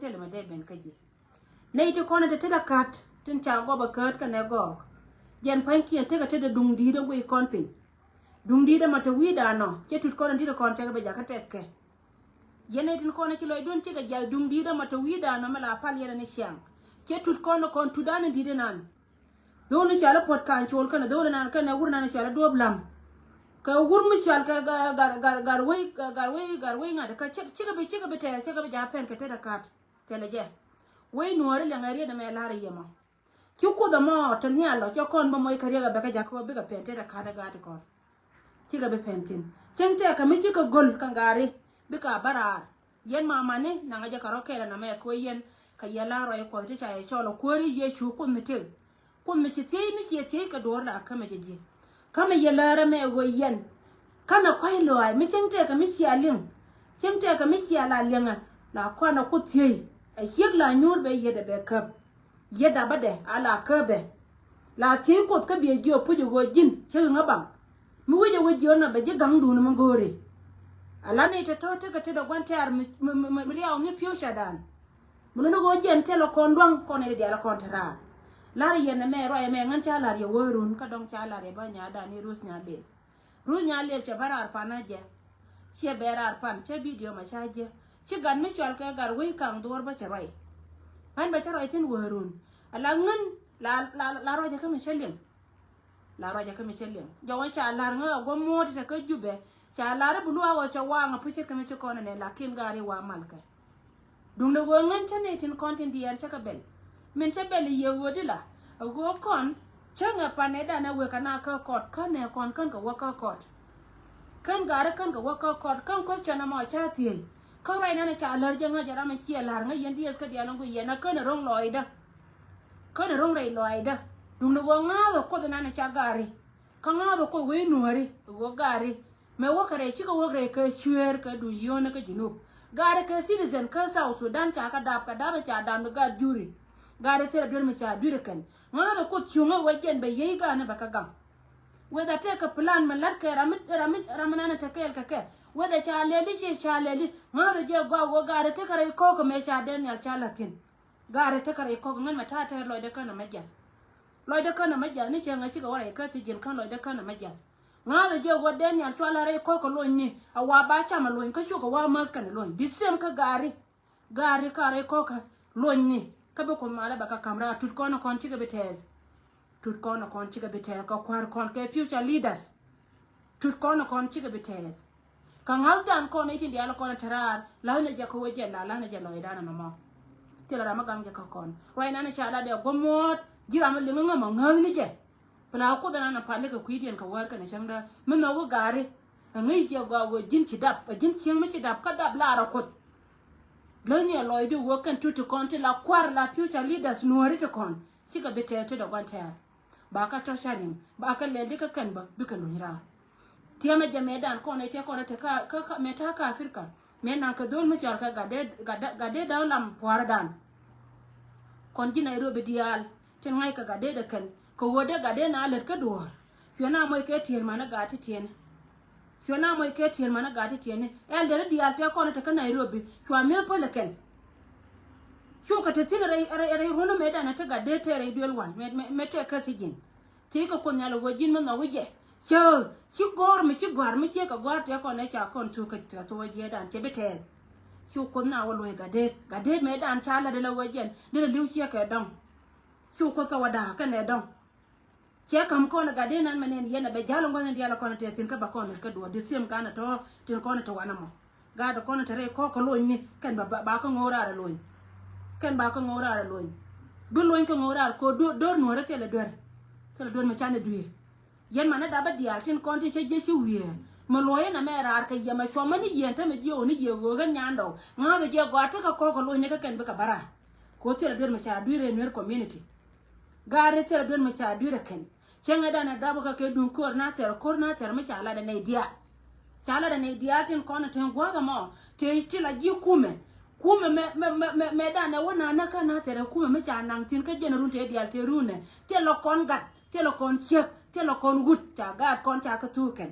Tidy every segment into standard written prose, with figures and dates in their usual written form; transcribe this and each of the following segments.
tele ma de ben kaji nei to kona te da kat tin cha go ba kat ka ne go jen pan kien te ka te da dung di da we kon pin dung di da mata wi da no che tut kona di da kon te ka be ja ka tet ke yene tin kona ci loy don ci ga ja dung di da mata wi da no mala pal yene ne siang che tut kona kon tu da ne di de nan do ni cha la pot kan chol kana do nan kana wur nan cha la do blam ka wur mi chal ka gar we ngada ka ci ga be te ci ga be ja pen ka te da kat te le je we nuore le ngari da me la re yema ki ko da ma to ni alo ci kon ba moy ka re ga be ka ja ko be ka pen te da ka da ga te kon ci ga be pentin cente ka mi ci ka gol ka ngari be ka barar yen mama ne na nga ja ka ro ke na me ko yen ka yala ro e ko te cha e cholo ko ri ye chu ko mi te ko mi ci mi ci ka do la ka me je kama yala me go yen kana kwai lo ai mi cente ka mi ci alin cente ka mi ci ala lenga la ko na ko tie a yeg la nyur be yeda be kap yeda bade ala kabe la ti ko ka be jo pu go jin che ngabam mi wuje wuje na be je gang du na ngore ala ne te to te ka te da gwante ar mi riaw mi pio shadan mu no go jen te lo kondwang ko ne de ala kontara la ri yen me ro e me ngan cha la ri worun ka dong cha la ri ba nya da ni rus nya le che barar panaje che berar pan che video ma chaje ci gan mi chwal ka gar wi kang dor ba charai han ba charai tin worun ala ngan la roja ka mi chelim la roja ka mi chelim jawon cha lar nga go moti ta ka jube cha lar bulu awo cha wa nga puchet ka mi ci kono ne lakin gari wa malka dung do go ngan cha ne tin content diar cha ka bel min cha bel ye wodi la go kon cha nga paneda na we kana ka kot kan ne kon kan ka wa ka kot kan gare kan ka wa ka kot kan question na ma cha tie ko rai na cha lar janga jara ma chi lar nga yen dies ka dia langu yena kan rong loida kan rong rai loida dung no nga ko na na cha gari ka nga ko we nuari go gari me wo kare chi ka wo kare ka chwer ka du yona ka jinu gari ka citizen ka South Sudan cha ka dab cha dan ga juri gari tera dur me cha dure kan nga ko chunga we gen be yi ga na ba ka gam whether take a plan man lat ka ramana ta kel ka ke whether cha leli ngare je go gare te kare ko me cha den yal cha latin gare te kare ko ngan mata ta lo de kana majas ni che nga chi ga wara ka ti jin kan lo de kana majas ngare je go den yal cha la re ko lo ni awa ba cha ma lo ka chu ko wa mas kan lo disem ka gare kare ko ka lo ni ka be ko mala ba ka kamra tut ko no kon chi ga betez tut kono kon chiga betez ka kwar kon ke future leaders tut kono kon chiga betez ka ngasdan kon itin dialo kon tarar la na ja ko weje la na ja lo idana no mo tela rama gang ja ka kon wai na cha la de gomot jira ma linga ngama ngal ni je pala ko dana na pale ka kuidien ka war ka na shangda mun na wo gare ngai je go jin chi dab jin chiang ma chi dab ka dab la ra ko lani lo idu wo kan tut kon te la kwar la future leaders no ri to kon chiga betez to da gwantar ba ka to sharing ba ka le dika kan ba duka lunira tiama jamedan ko ne te ko ne te ka meta ka afrika me nan ka dol mu char ka gade da lam poardan kon ji Nairobi dial te ngai ka gade da kan ko wode gade na alet ka dor fiona moy ke tier mana gati tien el de dial te ko ne te ka Nairobi fio me pole ken fio ka te tin re rono me da na te gade te re duel wan me te ka sigin ti ko kon yalo go jin ma wije so si gor mi si ka gor te ko ne cha kon tu ka to je dan te bete su kon na wo loy gade me dan cha la de la wajen de liu si ka dong su ko ka wada ka ne dong ke kam ko na gade nan manen yena be jalo ngon ndi ala ko na te tin ka ba ko na ka do de sim kana to tin ko na to wana mo ga do ko na tare ko lo ni kan ba ko ngora ra lo kan ba ko ngora ra lo du lo ko ngora ko do no ra te le dor tela don ma chane duir yen mana da ba dial tin konti che je ci wiye ma loye na me rar ka yema choma ni yen ta me je oni je go ga nyando nga ga je go ta ka ko lo ne ka ken ba ka bara ko tela don ma cha duire ner community gare tela don ma cha duire ken chenga da na da ba ka ke dun kor na ter ma cha la da ne dia tin kona ten go ga mo te tila ji kume me da na wona na ka na tere kume me cha nang tin ka je na run te dial te rune te lo kon gat telo kon chek telo kon gut ta gad kon ta ka tuken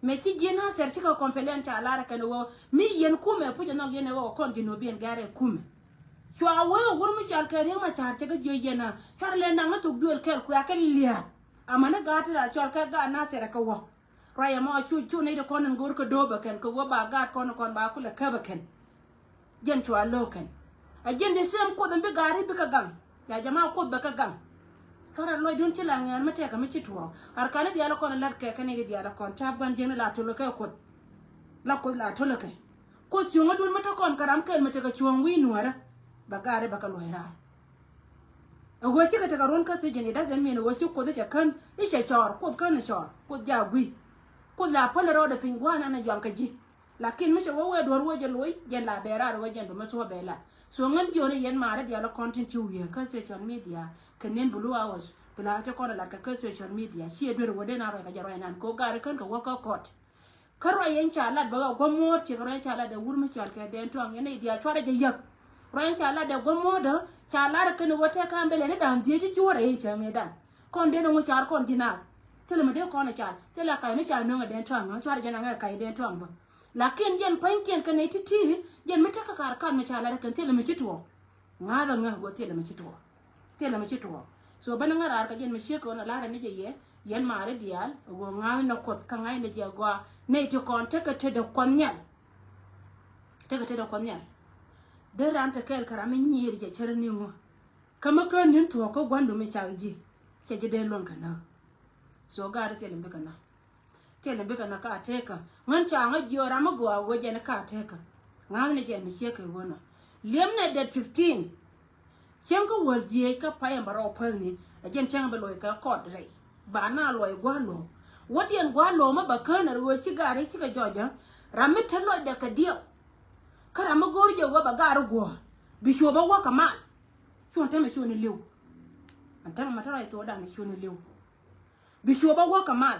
me ci gina ser ci ka kompelen ta lara kan wo mi yen kume pu no gene wo kon dino bien gare kume chwa we gur mi chal ke ma char che ga je na char le nang na tu duel kel ku ya ke lia amana ga ta chal ka ga na se ra ka wa raya ma chu ne de kon ngur ko do ba ken ko wa ba ga kon ba ku le ka ba ken jen chwa lo ken a jen de sem ko den be gari be ka gang ya jama ko be ka gang kara lo dun ci la ngan ma te ka mi ci tuwa ar kana dia la kon lar ke kan ni dia la kon ta ban jen la to lo ka ko la ko la to lo ka ko ci nga dun ma to kon karam ken ma te ka chuang wi nuara ba gare ba ka lo hera a go ci ka ta ron ka ce jen da zan mi no go ci ko da kan i ce chor ko kan na chor ko ja gui ko la pa la ro da pingwana na yang ka ji lakin mi ce wo we dor wo je loy jen la bera ro jen do ma to bela so ngan jone yen mare dia la content ci wi ka social media kenen bulu hours bula ta kono la ka social media ci e dor wode na ro ka jaro nan ko gare kan ko waka kot karo yen cha la ba go mo ci ro cha la da wur mi chal ke den to ngene dia chwa da je yak ro yen cha la da go mo da cha la kan wote ka mbele ne dan die ci wore yi cha ngeda kon de no char kon dina tele me de kon cha tele ka mi cha no den to ngwa chwa da na ka den to ngwa lakin jen panken kan ne titi jen mi ta ka kar kan mi cha la kan tele me ci to ngada nga go tele me ci to tela mi chitwo so bana ngara ka jen mi sheko na lara ni je ye yen mare dial go ngawi na kot ka ngai ne je go ne to kon te ka te do konyal de ran ta kel kara mi nyir je cherni mo kama kan nin to ko gwandu mi chaji ke je de lon kana so gara tele mbe kana ka teka ngan cha nga jiora ma go go je na ka teka ngawi ne je mi sheko wona lem na det 15 chen ko wol je ka pa ya baro pa ni ajen chen ba loy ka kod rei ba na loy gwa lo wodien gwa lo ma ba kana ro chi gare chi ka joja rami ta loy da ka dio kara ma gor je wa ba garu go bi sho ba wa kama shon ta me shon ni lew anta ma ta rai to da ni shon ni lew bi sho ba wa kama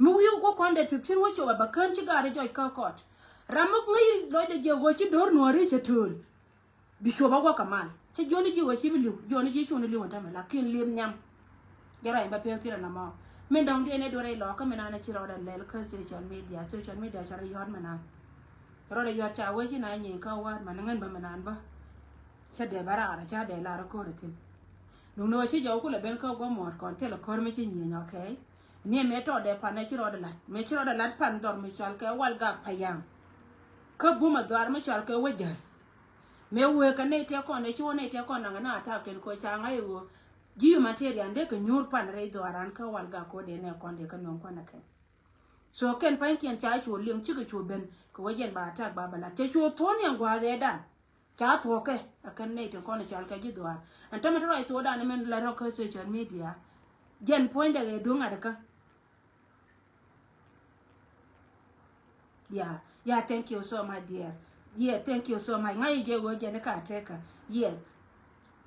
mu wi ko kon de 15 wo cho ba kan chi gare joy ka kod ramu ngai loy de je wo chi dor no ri che tul bi sho ba wa kama che joni ji wa chibilu joni ji chuni liwa tama lakin lim nyam jara imba pe tira na ma men dong de ne dore lo ka mena na chiro da lel ka social media chara yod mena ro da yod cha we ji na nyin ka wa man ngan ba mena ba cha de bara ara cha de la ro ko retin no chi jo ku le ben ka go mo kon te lo kor me chi nyin okay ni me to de pa na chiro da lat me chiro da lat pan dor me chal ka wal ga payam ka bu ma dor me chal ka we jar me we ka ne te ko ne chu ne te ko na na ta ken ko cha ngai wo ji material de ka nyur pan re do aran ka wal ga ko de ne kon de ka non ko na ken so ken pan ken cha chu lim chi ka chu ben ko wajen ba ta ba bala te chu to ne gwa de da cha to ke akan ne te ko ne cha ka ji do an ta ma ro to da ne men la ro ka social media jen point de do nga de ka yeah thank you so much dear. Yeah, thank you so much. Ngai je go je ne ka teka. Yes.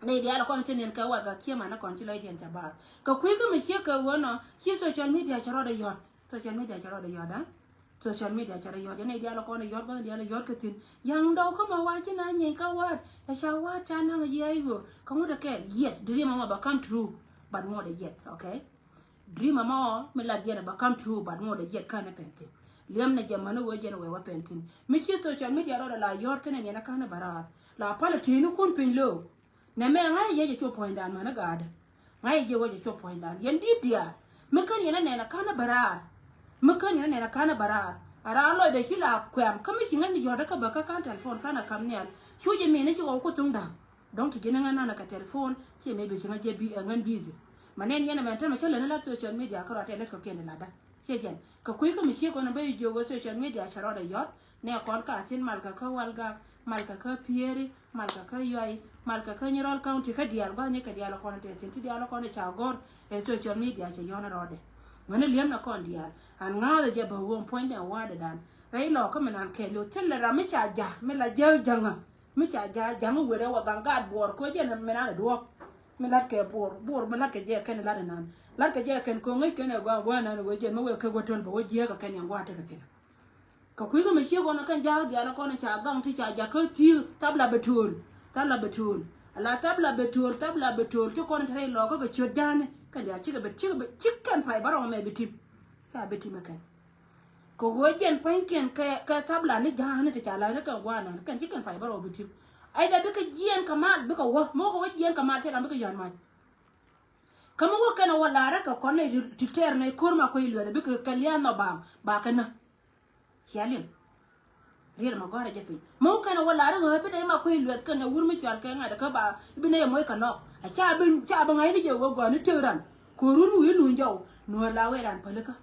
Nei dia la kon tenen ka wa ga kiema na kon ti lo jen chaba. Ka ku ka mi che ka wono, ki social media charo da yot. Social media charo da yot da. Social media charo yot. Nei dia la kon yot ga dia la yot ka tin. Yang do ko ma wa chi na nyen ka wa. Ya sha wa ta na ga ye go. Ka mu da ke. Yes, dream ma ba come true, but more the yet, okay? Dream ma me la dia ba come true, but more the yet kind of pentin. Liam na jamanu wo jen we wa pentin mi chi social media ro la yor kene ne na kana barar la pala tinu kun pin lo na me ngai ye je point dan mana gad ngai je wo je point dan yen di dia me kan yana ne na kana barar me kan yana ne na kana barar ara lo de kila kwam kami singa ni yor ka ba ka kan telephone kana kamnyal chu je me ne chi ko tung da donc je na na ka telephone che me be singa je bi ngan busy manen yana me ta me chele na la social media ka ra te let ko ken la da Siajan, ka kui ka mishi ko na bai jogo social media charo da yot, ne kon ka asin malka ka walga, malka ka pieri, malka ka yoi, malka ka nyirol county ka dial ba ne ka dial ko na te tinti dial ko na chagor e social media che yona rode. Ngane liam na kon dial, an ngade je ba won point and wada dan. Rai lo ka menan ke lo telle ra mi cha ja, me la je janga. Mi cha ja janga were wa gangad bor ko je na menan do. Me lat ke bor me lat ke je ken la nan. Lat ka je ken ko ngai ken gwa gwa na go je ma we ke goton bo je ka ken yang gwa te ka tin ka ku ga me shi go na kan ja dia na ko na cha gang ti cha ja ka ti tabla betul ala tabla betul to ko na tare lo ko chot jane ka dia chi kan pai baro me bitim cha bitim kan ko go jen pen ken ka tabla ni ja na ta cha la ka gwa na kan chi kan pai baro bitim ai da bika jiyan kamal bika wa mo ko jiyan kamal te bika yon ma kama wo kana wala ra ka kone titer na kurma ko ilu da bika kalyan no ba kana yalin rira ma gore jepi mo kana wala ra ngo bi ma ko ilu kana wurmi chal ka nga da ka ba bi ne mo ka no a cha bin ai ni je go go ni tiran ko run wi lu njaw no la we ran palaka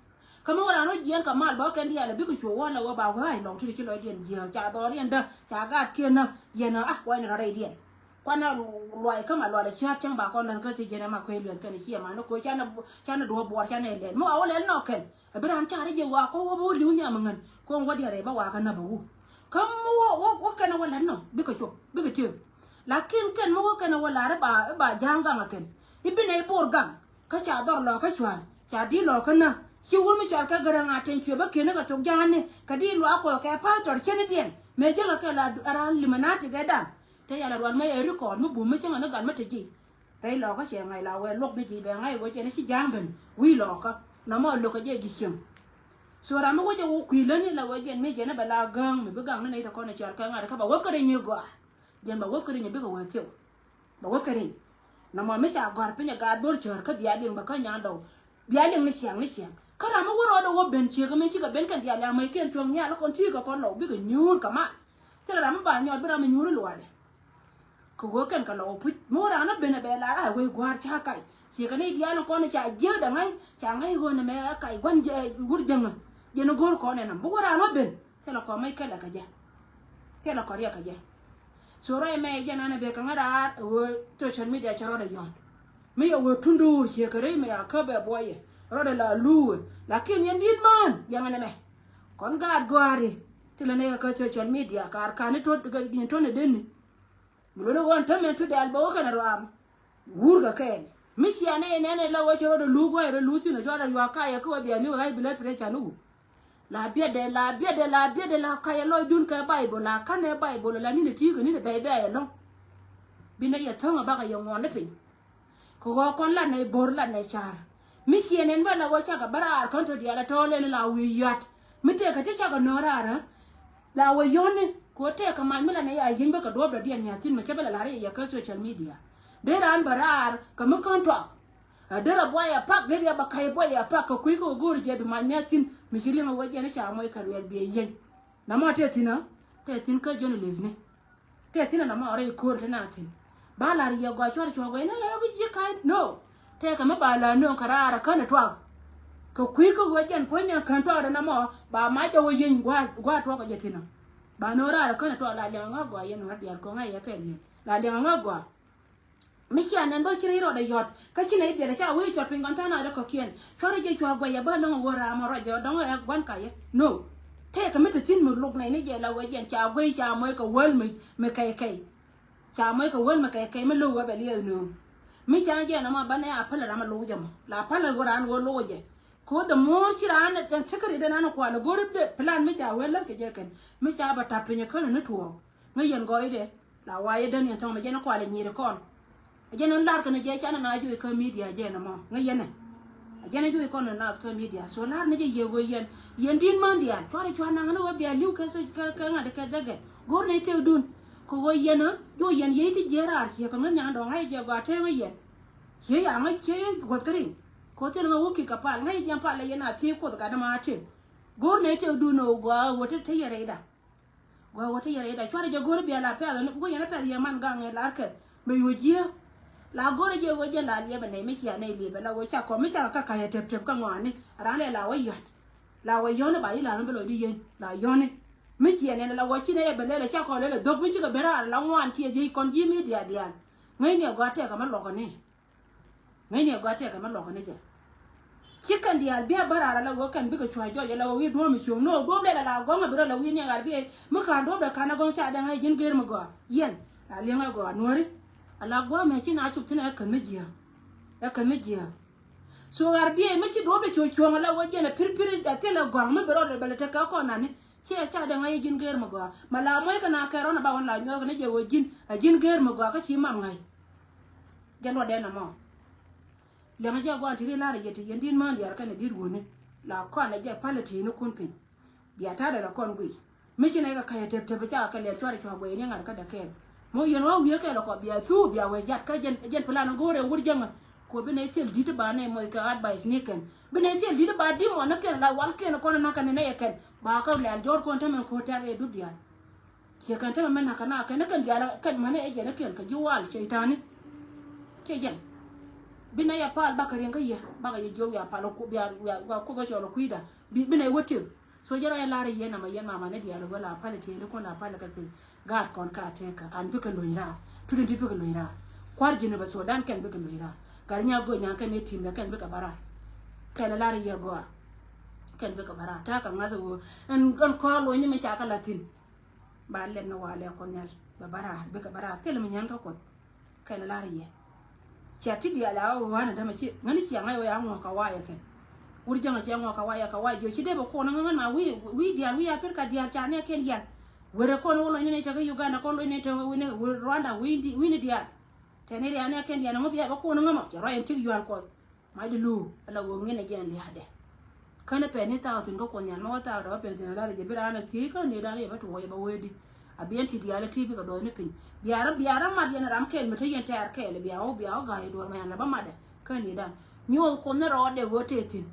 kama wala no jiyan kamal ba kan dia la bika cho wala wa ba wa ai lo ti ki lo dien jiya cha do dien da cha ga kena yana wa ni ra dien kwana loài kama loài là chết chẳng bà con là cái gì mà quên được cái này kia mà nó coi cha nó đùa bọt cha này lên mà áo lên nó kén bây giờ anh cha đấy giờ qua có bố liu nhà mà ngân con qua đi đây bà qua cái nào bố không mua cái nào lên nó biết cái chưa là cái mua cái nào là bà giang gang cái bên này bor gang cái cha đỏ lò cái chuan cha đi lò cái nào chiều hôm mới chọn cái garang aten chiều bác kia nó cái tục giang này cái đi lò có cái phá tròn trên điện mấy chứ là cái là ara limonade cái đàn thế là đoàn mấy ấy còn nó bùn mấy chẳng là nó gần mất gì đây lò có chuyện ngày là quen lúc đi chị bè ngay với chị nó chỉ giang bình quy lò có nó mà lò cái gì chừng số ra mới có cho quỳ lớn là với chị mấy chị nó bà la gang mình biết gang nó này là con này chọn cái ngày các bà quất cái đây nhiều quá dân bà quất cái đây nhiều biết bà quất chịu bà quất cái đây nó mà mấy sao gọi bây giờ gạt bớt chờ cái bia liền bà có nhà đầu bia liền nó sáng cái nào mới có đâu có bên chia cái mấy chiếc cái bên cạnh nhà là mấy cái chuồng nhà nó còn chia cái con lẩu biết cái nhún cả mạng thế là mấy bà nhọt bây giờ mình nhún nó này cô cần cả lỗ phút mua ra nó bên này là quay qua cha cày chỉ cái này dia nó con này chạy dơ đằng ấy chẳng hay hơn là mẹ cày quanh gút dừng à giờ nó gol con này nằm mua ra nó bên thế là có mấy cái là cái gì thế là có gì cái gì số rồi mẹ giờ nó về cái ngã cho chân mi để cho nó để giòn mấy ông thun đu chỉ cái đấy mẹ cơ bè boy rồi đây là lu là kia nhân điên man yang này mẹ con gạt qua đi thế là này cái cho chân mi để cả này thôi cái điện thôi này đến mình nói con thằng mình chút đàn bố cái nào làm vur cái kén mình xia này là vợ chồng nó lú quay nó lú chứ nó cho nó vào cái cứ bây giờ nếu hay bị lết phải chanu là biết đây là cái lôi đun cái Bible là cái này Bible là ní tí cái ní bé bé nó bên này giờ thằng bà cái dòng ngon đấy cô con là này bor là này char mình xia này vẫn là vợ chồng cái bara con thôi dia là thôi lên là uyat mình thấy cái chắc cái nó ra là uyyon này ko te kama mila na ya yimbe ka dobra dia nya tin ma chebela lare ya ka social media de ran barar ka mu kan to de ra boya pak de ya bakai boya pak ko ko gor je bi ma metin mi shili ma waje na cha moy kar wer bi yen na ma te tin ka journalist ne te tin na ma ore ko te na tin ba la ya gwa chwar chwa na ya ji kai no te kama ba la no karara kana to ko ko waje po nya kan to na ma ba ma da yen gwa to ka je tin bà nói ra là con là tôi là liang ngọc gọi yên hoạt điện có ngay phải liền là liang ngọc gọi mấy khi anh bơi chơi rồi để giọt cái chuyện này để là cháu ấy giọt bên con thằng nào đó có kiên cho nó chơi cho bây giờ bơi nó ngồi ra mà rồi giờ đóng ở quán cái no thế cái mấy thứ chín một lúc này nó giờ là cái chuyện cháu ấy cháu mới có quên mình cày cháu mới có quên mà cày mới lưu ở bên liền nữa mấy cháu giờ nó mà bán này apple là mà lưu chồng là apple là gọi ăn gọi lưu vậy ko da mo chira na dan sakari da na kwala gori plan mi cha wela ke je kan mi cha ba ta pinya kan na tuwo ngai yan go ide la waye dan ya tong ma je na kwala nyire kon je non lar kan je cha na ju ko media je na mo ngai yan je na ju ko na ko media so lar na je ye go yen din man dia fare chwa na na wa bia liu ka so ka ngade ka daga gor ne te dun ko go yen jo yen ye ti je rar chi ka nganya do ngai je go te ngai yen ye ya ngai ke go krin ko te na wuki ka pal ngai jam pal yana te ko da ma te gor ne te du no gwa wata te yare da chwara je gor bi ala pa go yana pa ya man gang la ka me yojiya la gor je go je la le ba ne mi sia ne le ba la go cha ko mi cha ka ka ya tep ka ngwa ni ran le la wa yo ne ba yi la no be lo di yen la yo ne mi sia ne la go chi ne ba le cha ko le dog mi chi ka bera la ngwan ti je kon ji mi dia dia ngai ne go te ka ma lo ko ne je chicken dia bia barara la go kan bika chwa joje la wi do mi chum no do le la go ma bira la wi ni ngar bi mu kan do da kana go cha da ngai jin ger ma go yen la le ngai go nori ala go me chi na chup tina kan me jiya so ngar bi me chi do be cho la go je na pir da te la go ma bira da bele ta ka ko na ni chi cha da ngai jin ger ma go ma la moy kana ka ro na ba won la nyo na je wo jin ger ma go ka chi mam ngai jan wa de na mo le ma ja gwan tiri la re te yendin man ya kan dir woni la ko na je palati no kun pin biya ta da kon gui mi chi na ka kaya te be ja ka le chwari chwa go ni ngar ka da ke mo yen wa wiye ke lo ko bia su bia we jat ka jen plan gore ngur janga ko bene tel dita ba ne mo ka advice ni ken bene tel dita ba di mo na ken la wal ken ko na kan ne ken ba ka le jor ko tamen ko tare du dia ke kan tamen men kana ken kan dia kan mane e jen ken ka jiwal cheitani ke jen bina ya pal bakari nga ya baga ya jo ya palo ko bia ko ko cholo kuida bina wote so jara ya lare yena ma yena ma ne dia lo la pale ti ko na pale ka pe gar kon ka te ka an bi ka loira tudin bi ka loira kwar jine ba so dan ken bi ka loira gar nya go nya ken ne tim ken bi ka bara ken lare ya go ken bi ka bara ta ka ngaso en ko lo ni me cha ka latin ba le no wale ko nyal ba bara bi ka bara tel me nyan ka ko ken lare ya chati dia la wana dama ci ngani ci ngai ya ngo ka waya ken wuri janga ci ngo ka waya jo ci de ba ko na ngan ma wi dia wi ya per ka dia cha ne ken yan wore ko no ne ta ga Uganda ko no ne ta ne Rwanda wi ni dia te ne dia ne ken dia no bi ba ko na ngama ci royen ci yual ko mai de lu ala wo ngene gen li hade kana pe ne ta tin ko nyan ma ta do pe tin la je bira na ti ko ne da ne ba to ba wedi abienti dia la tibi ko do ne pin biara ma dia na ram kel mete yen tar kel biao ga do ma na ba ma de kan ni dan nyol ko ne ro de go tetin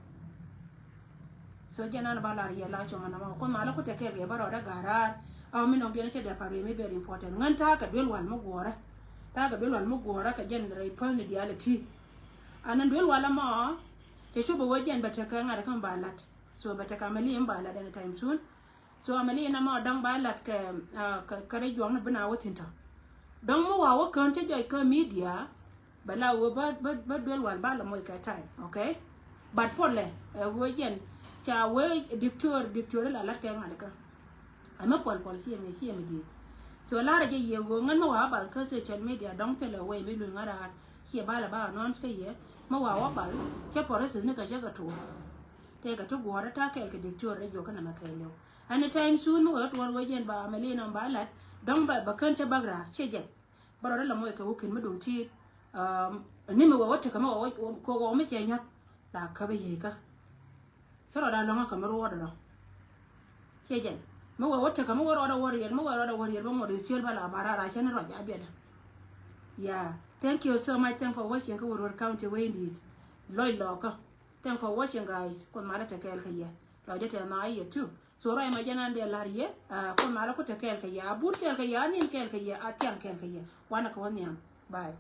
so jana na bala ya la choma na ma ko ma la ko te kel ge ba ro da garar aw mi no bi na che da paru mi very important ngan ta ka del wal mo gora ta ga del wal mo gora ka jen rai pon ni dia la ti anan del wala ma ke chubo wo jen ba ta ka ngara kan balat so ba ta ka mali en balat any time soon so amali na ma dang ba lat ke kare jong na bana wotinta dang mo wa kan te jai ka media bala wo ba del wal ba la mo ka time okay but pole wo jen cha we dictor la lat ke ngada ka ama pol si me di so la ra je ye wo ngan mo wa ba ka social media dang te la we mi lu ngara ki ba la ba non ke ye mo wa ba che pore se ne ka je ka to te ka to gora ta ke dictor re jo kana ma ke le anytime soon what one wajen ba ameli no balat dong ba kan ta bagra cheje baro la moy ka wukin mu dum ti ni me wata kama ko go me chenya la ka be yeka hero da longa kamar woda no cheje mo wata kama woro warrior ba mo de siel bala barara chen ro ja beda yeah thank you so much thank for watching ko wor county way indeed loy loka thank for watching guys ko mala ta kel ka ya lo de ta ma ye too so rai ma janan de lariye ko mala ko te kel ka ya bur kel ka ya nin kel ka ya atian kel ka ya wana ko nyam bye